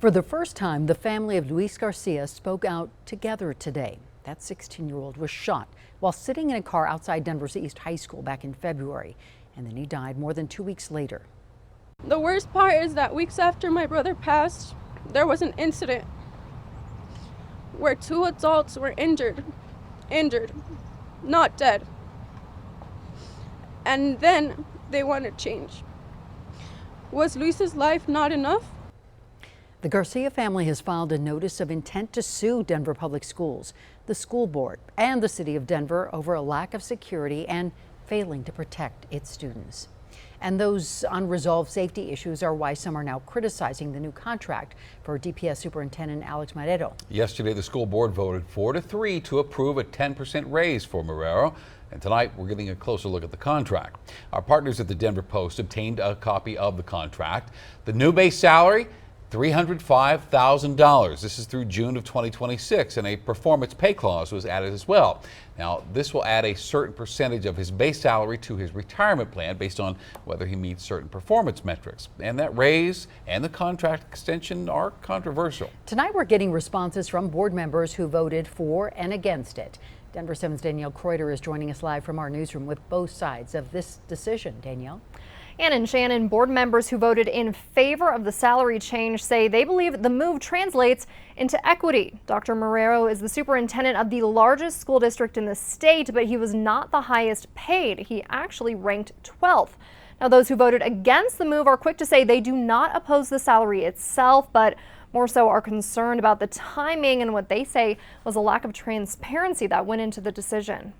For the first time, the family of Luis Garcia spoke out together today. That 16-year-old was shot while sitting in a car outside Denver's East High School back in February, and then he died more than 2 weeks later. The worst part is that weeks after my brother passed, there was an incident where 2 adults were injured, not dead. And then they wanted change. Was Luis's life not enough? The Garcia family has filed a notice of intent to sue Denver Public Schools, the school board, and the city of Denver over a lack of security and failing to protect its students. And those unresolved safety issues are why some are now criticizing the new contract for DPS Superintendent Alex Marrero. Yesterday, the school board voted 4-3 to approve a 10% raise for Marrero. And tonight, we're getting a closer look at the contract. Our partners at the Denver Post obtained a copy of the contract. The new base salary, $305,000. This is through June of 2026, and a performance pay clause was added as well. Now, this will add a certain percentage of his base salary to his retirement plan based on whether he meets certain performance metrics. And that raise and the contract extension are controversial. Tonight, we're getting responses from board members who voted for and against it. Denver 7's Danielle Kreuter is joining us live from our newsroom with both sides of this decision. Danielle? Ann and Shannon, board members who voted in favor of the salary change say they believe the move translates into equity. Dr. Marrero is the superintendent of the largest school district in the state, but he was not the highest paid. He actually ranked 12th. Now, those who voted against the move are quick to say they do not oppose the salary itself, but more so are concerned about the timing and what they say was a lack of transparency that went into the decision.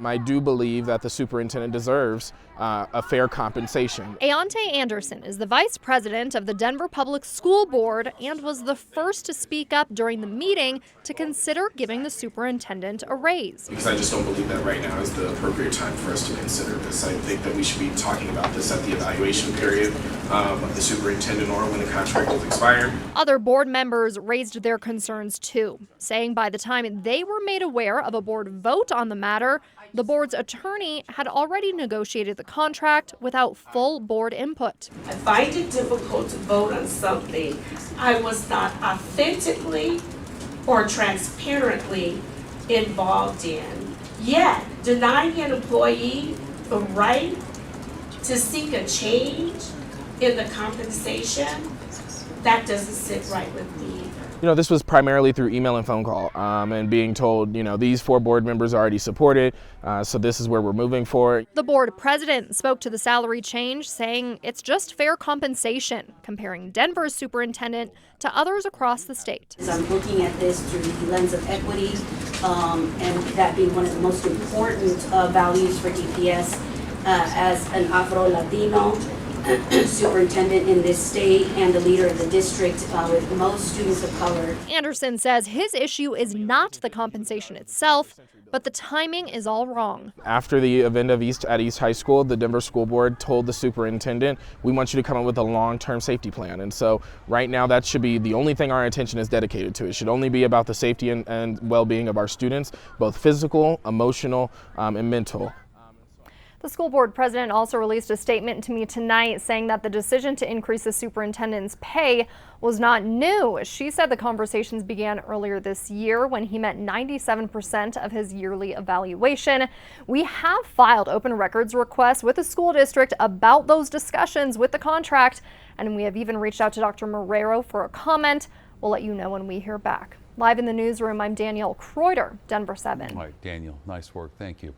I do believe that the superintendent deserves a fair compensation. Aonte Anderson is the vice president of the Denver Public School Board and was the first to speak up during the meeting to consider giving the superintendent a raise. Because I just don't believe that right now is the appropriate time for us to consider this. I think that we should be talking about this at the evaluation period of the superintendent or when the contract is expired. Other board members raised their concerns too, saying by the time they were made aware of a board vote on the matter, the board's attorney had already negotiated the contract without full board input. I find it difficult to vote on something I was not authentically or transparently involved in. Yet, denying an employee the right to seek a change in the compensation, that doesn't sit right with me. You know, this was primarily through email and phone call and being told, you know, these 4 board members already supported, so this is where we're moving forward. The board president spoke to the salary change, saying it's just fair compensation, comparing Denver's superintendent to others across the state. I'm looking at this through the lens of equity, and that being one of the most important values for DPS as an Afro-Latino superintendent in this state and the leader of the district with most students of color. Anderson says his issue is not the compensation itself, but the timing is all wrong. After the event of at East High School, the Denver School Board told the superintendent, we want you to come up with a long-term safety plan. And so right now that should be the only thing our attention is dedicated to. It should only be about the safety and well-being of our students, both physical, emotional, and mental. The school board president also released a statement to me tonight saying that the decision to increase the superintendent's pay was not new. She said the conversations began earlier this year when he met 97% of his yearly evaluation. We have filed open records requests with the school district about those discussions with the contract, and we have even reached out to Dr. Marrero for a comment. We'll let you know when we hear back. Live in the newsroom, I'm Danielle Kreuter, Denver 7. All right, Daniel, nice work. Thank you.